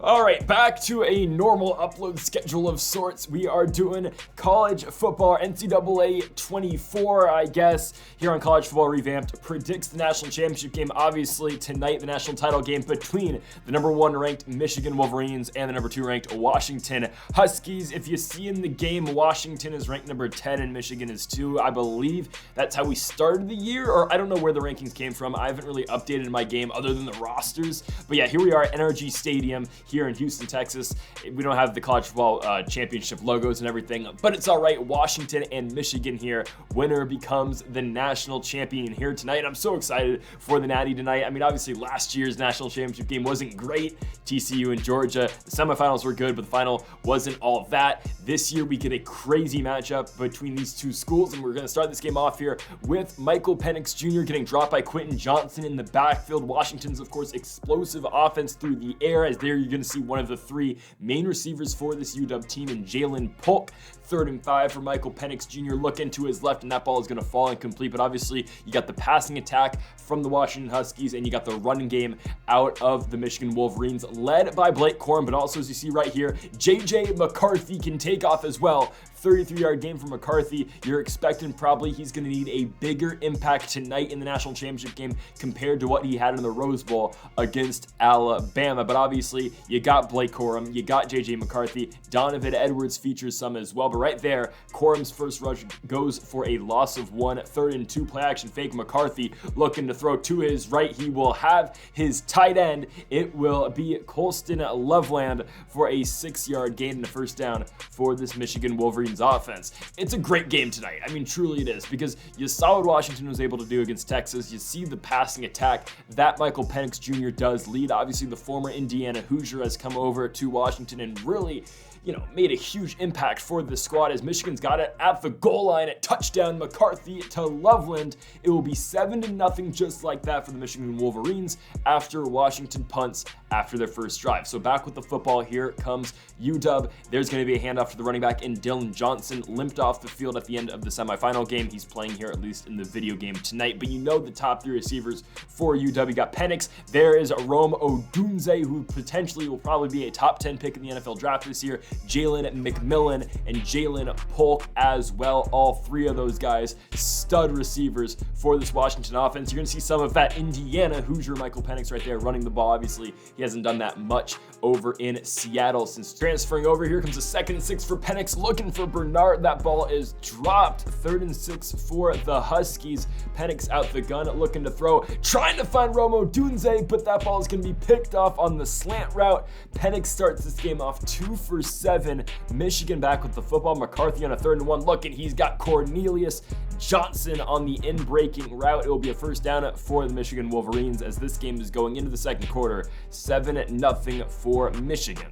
All right, back to a normal upload schedule of sorts. We are doing college football, NCAA 24, I guess, here on College Football Revamped. Predicts the national championship game, obviously, tonight, the national title game between the number 1 ranked Michigan Wolverines and the number 2 ranked Washington Huskies. If you see in the game, Washington is ranked number 10 and Michigan is 2. I believe that's how we started the year, or I don't know where the rankings came from. I haven't really updated my game other than the rosters. But yeah, here we are at NRG Stadium here in Houston, Texas. We don't have the college football championship logos and everything, but it's all right. Washington and Michigan here. Winner becomes the national champion here tonight. I'm so excited for the Natty tonight. I mean, obviously last year's national championship game wasn't great. TCU and Georgia, the semifinals were good, but the final wasn't all that. This year we get a crazy matchup between these two schools, and we're going to start this game off here with Michael Penix Jr. getting dropped by Quentin Johnson in the backfield. Washington's, of course, explosive offense through the air, as there you're going to see one of the 3 main receivers for this UW team in Jalen Polk. 3rd and 5 for Michael Penix Jr. looking to his left, and that ball is going to fall incomplete. But obviously, you got the passing attack from the Washington Huskies, and you got the running game out of the Michigan Wolverines, led by Blake Corum. But also, as you see right here, JJ McCarthy can take off as well. 33-yard game from McCarthy. You're expecting probably he's going to need a bigger impact tonight in the national championship game compared to what he had in the Rose Bowl against Alabama. But obviously, you got Blake Corum, you got JJ McCarthy. Donovan Edwards features some as well. But right there, Corum's first rush goes for a loss of 1. 3rd and 2, play action fake. McCarthy looking to throw to his right. He will have his tight end. It will be Colston Loveland for a 6-yard gain and a first down for this Michigan Wolverines offense. It's a great game tonight. I mean, truly it is, because you saw what Washington was able to do against Texas. You see the passing attack that Michael Penix Jr. does lead. Obviously, the former Indiana Hoosier has come over to Washington and really, made a huge impact for the squad, as Michigan's got it at the goal line at touchdown. McCarthy to Loveland. It will be 7-0 just like that for the Michigan Wolverines after Washington punts after their first drive. So back with the football, here comes UW. There's going to be a handoff to the running back in Dylan Johnson, limped off the field at the end of the semifinal game. He's playing here, at least in the video game tonight. But the top 3 receivers for UW. You got Penix. There is Rome Odunze, who potentially will probably be a top 10 pick in the NFL draft this year. Jalen McMillan and Jalen Polk as well. All 3 of those guys, stud receivers for this Washington offense. You're going to see some of that Indiana Hoosier Michael Penix right there running the ball. Obviously, he hasn't done that much over in Seattle since transferring over. Here comes a 2nd and 6 for Penix, looking for Bernard. That ball is dropped. 3rd and 6 for the Huskies. Penix out the gun, looking to throw, trying to find Rome Odunze, but that ball is going to be picked off on the slant route. Penix starts this game off 2 for 7. Michigan back with the football. McCarthy on a 3rd and 1. Look, and he's got Cornelius Johnson on the in-breaking route. It will be a first down for the Michigan Wolverines as this game is going into the second quarter. 7-0 for Michigan.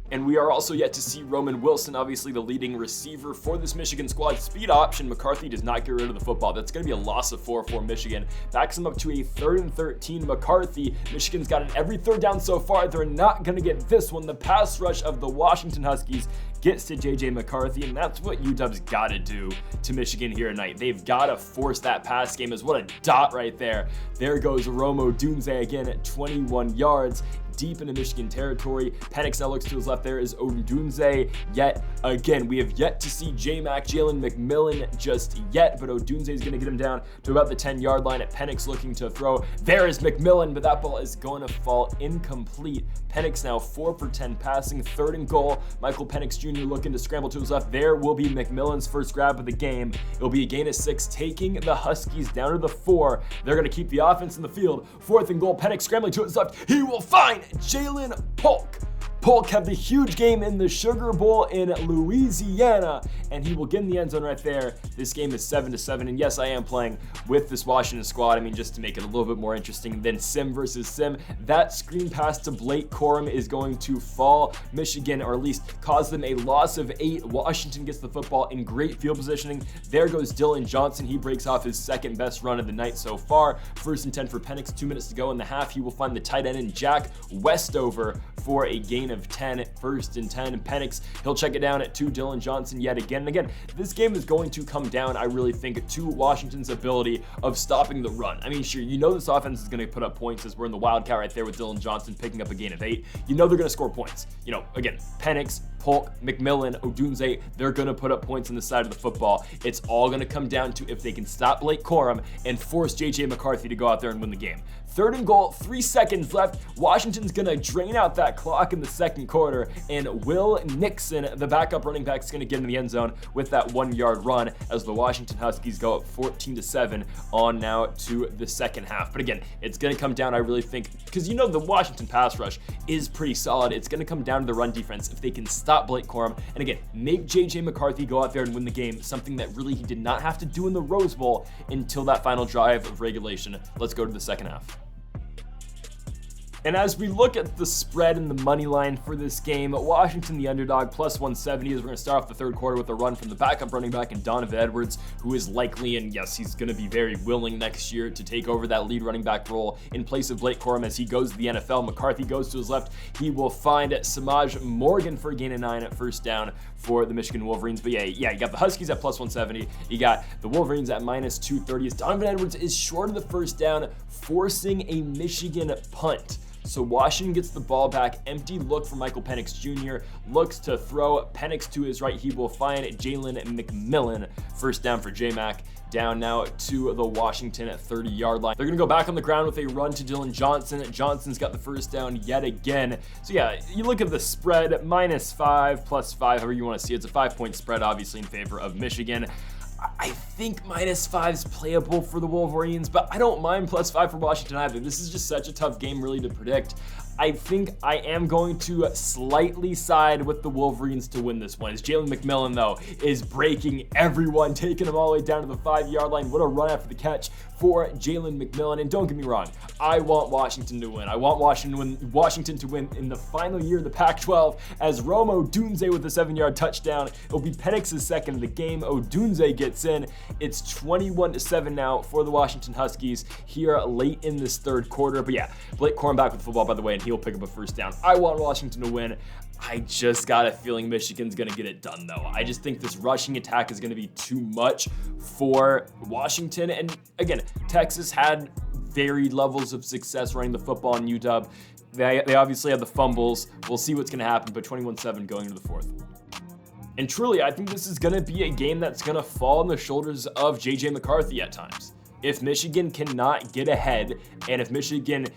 And we are also yet to see Roman Wilson, obviously the leading receiver for this Michigan squad. Speed option, McCarthy does not get rid of the football. That's going to be a loss of 4 for Michigan. Backs him up to a 3rd and 13. McCarthy, Michigan's gotten every 3rd down so far. They're not going to get this one. The pass rush of the Washington Huskies gets to JJ McCarthy, and that's what UW's got to do to Michigan here tonight. They've got to force that pass game. As what a dot right there. There goes Rome Odunze again at 21 yards. Deep into Michigan territory. Penix now looks to his left. There is Odunze yet again. We have yet to see Jalen McMillan just yet, but Odunze is going to get him down to about the 10-yard line. At Penix looking to throw. There is McMillan, but that ball is going to fall incomplete. Penix now 4 for 10 passing. 3rd and goal. Michael Penix Jr. looking to scramble to his left. There will be McMillan's first grab of the game. It will be a gain of 6, taking the Huskies down to the 4. They're going to keep the offense in the field. 4th and goal. Penix scrambling to his left. He will find Jalen Polk. Polk had the huge game in the Sugar Bowl in Louisiana, and he will get in the end zone right there. This game is 7-7, and yes, I am playing with this Washington squad. I mean, just to make it a little bit more interesting than sim versus sim. That screen pass to Blake Corum is going to fall Michigan, or at least cause them a loss of 8. Washington gets the football in great field positioning. There goes Dylan Johnson. He breaks off his 2nd best run of the night so far. 1st and 10 for Penix. 2 minutes to go in the half. He will find the tight end in Jack Westover for a gain of 10, 1st and 10. Penix, he'll check it down to Dillon Johnson yet again. And again, this game is going to come down, I really think, to Washington's ability of stopping the run. I mean, sure, you know this offense is going to put up points as we're in the wildcat right there with Dillon Johnson picking up a gain of 8. You know they're going to score points. You know, again, Penix, Polk, McMillan, Odunze, they're going to put up points on the side of the football. It's all going to come down to if they can stop Blake Corum and force J.J. McCarthy to go out there and win the game. 3rd and goal, 3 seconds left. Washington's going to drain out that clock in the second quarter, and Will Nixon, the backup running back, is going to get in the end zone with that 1-yard run as the Washington Huskies go up 14-7 on now to the second half. But again, it's going to come down, I really think, because you know the Washington pass rush is pretty solid. It's going to come down to the run defense if they can stop Blake Corum and again, make J.J. McCarthy go out there and win the game, something that really he did not have to do in the Rose Bowl until that final drive of regulation. Let's go to the second half. And as we look at the spread and the money line for this game, Washington the underdog plus 170 as we're going to start off the third quarter with a run from the backup running back and Donovan Edwards, who is likely, and yes, he's going to be very willing next year to take over that lead running back role in place of Blake Corum as he goes to the NFL. McCarthy goes to his left. He will find Samaj Morgan for a gain of 9 at 1st down for the Michigan Wolverines. But yeah, you got the Huskies at plus 170. You got the Wolverines at minus 230 as Donovan Edwards is short of the 1st down, forcing a Michigan punt. So Washington gets the ball back, empty look for Michael Penix Jr., looks to throw Penix to his right. He will find Jalen McMillan. 1st down for J-Mac. Down now to the Washington at 30-yard line. They're going to go back on the ground with a run to Dillon Johnson. Johnson's got the 1st down yet again. So yeah, you look at the spread, -5, +5, however you want to see it. It's a 5-point spread, obviously, in favor of Michigan. I think -5 is playable for the Wolverines, but I don't mind +5 for Washington either. This is just such a tough game really to predict. I think I am going to slightly side with the Wolverines to win this one. As Jalen McMillan, though, is breaking everyone, taking them all the way down to the 5-yard line. What a run after the catch for Jalen McMillan. And don't get me wrong, I want Washington to win. I want Washington to win in the final year of the Pac-12 as Rome Odunze with a 7-yard touchdown. It'll be Penix's second of the game. Odunze gets in. It's 21-7 now for the Washington Huskies here late in this third quarter. But yeah, Blake Corum back with the football, by the way, and he'll pick up a 1st down. I want Washington to win. I just got a feeling Michigan's going to get it done, though. I just think this rushing attack is going to be too much for Washington. And again, Texas had varied levels of success running the football in UW. They obviously have the fumbles. We'll see what's going to happen, but 21-7 going into the 4th. And truly, I think this is going to be a game that's going to fall on the shoulders of J.J. McCarthy at times. If Michigan cannot get ahead, and if Michigan,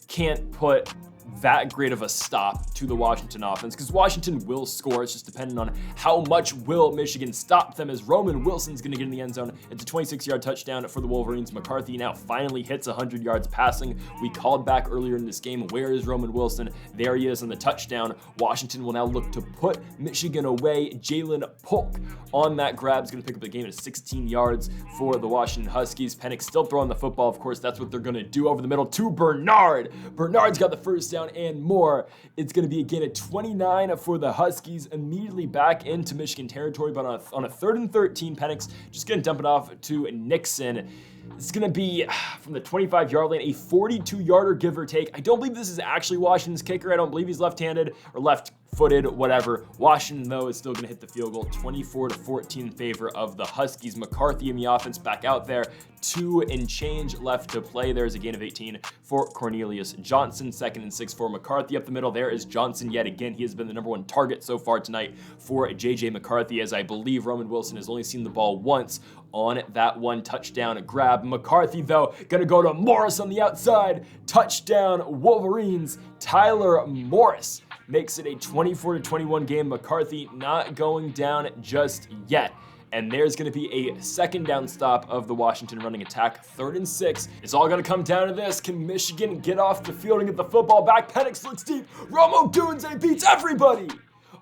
can't put that great of a stop to the Washington offense, because Washington will score. It's just dependent on how much will Michigan stop them, as Roman Wilson's going to get in the end zone. It's a 26-yard touchdown for the Wolverines. McCarthy now finally hits 100 yards passing. We called back earlier in this game, where is Roman Wilson? There he is on the touchdown. Washington will now look to put Michigan away. Jalen Polk on that grab is going to pick up the game at 16 yards for the Washington Huskies. Penix still throwing the football. Of course, that's what they're going to do over the middle to Bernard. Bernard's got the 1st down and more. It's going to be a gain of 29 for the Huskies, immediately back into Michigan territory, but on a 3rd and 13, Penix just going to dump it off to Nixon. It's going to be from the 25-yard line, a 42-yarder, give or take. I don't believe this is actually Washington's kicker. I don't believe he's left-handed or left-footed, whatever. Washington, though, is still going to hit the field goal, 24-14 in favor of the Huskies. McCarthy in the offense back out there. 2 and change left to play. There's a gain of 18 for Cornelius Johnson. 2nd and 6 for McCarthy up the middle. There is Johnson yet again. He has been the #1 target so far tonight for J.J. McCarthy, as I believe Roman Wilson has only seen the ball once on that one touchdown grab. McCarthy, though, gonna go to Morris on the outside. Touchdown Wolverines. Tyler Morris makes it a 24-21 game. McCarthy not going down just yet. And there's going to be a 2nd down stop of the Washington running attack. 3rd and 6. It's all going to come down to this. Can Michigan get off the field and get the football back? Penix looks deep. Rome Odunze beats everybody.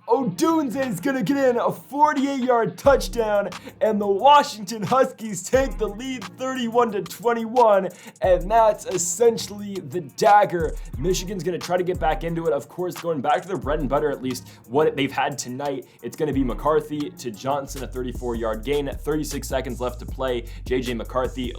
Odunze is going to get in a 48-yard touchdown, and the Washington Huskies take the lead 31-21, and that's essentially the dagger. Michigan's going to try to get back into it, of course, going back to their bread and butter, at least what they've had tonight. It's going to be McCarthy to Johnson, a 34-yard gain. 36 seconds left to play. J.J. McCarthy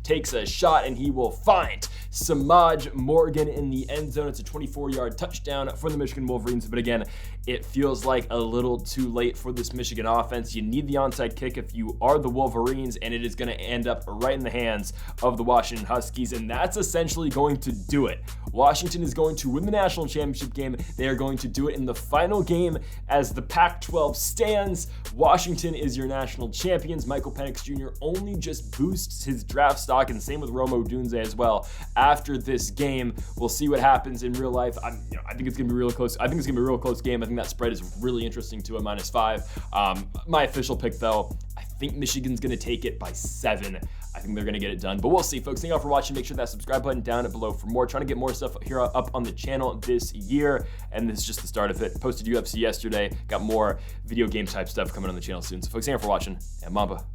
takes a shot, and he will find Samaj Morgan in the end zone. It's a 24-yard touchdown for the Michigan Wolverines, but again, it feels like a little too late for this Michigan offense. You need the onside kick if you are the Wolverines, and it is going to end up right in the hands of the Washington Huskies, and that's essentially going to do it. Washington is going to win the national championship game. They are going to do it in the final game as the Pac-12 stands. Washington is your national champions. Michael Penix Jr. only just boosts his draft stock, and same with Rome Odunze as well. After this game, we'll see what happens in real life. I think it's going to be really close. I think it's going to be a real close game. I think that spread is really interesting to a -5. My official pick, though, I think Michigan's going to take it by 7. I think they're going to get it done, but we'll see, folks. Thank you all for watching. Make sure that subscribe button down below for more. Trying to get more stuff here up on the channel this year, and this is just the start of it. Posted UFC yesterday. Got more video game type stuff coming on the channel soon. So, folks, thank you all for watching, and Mamba.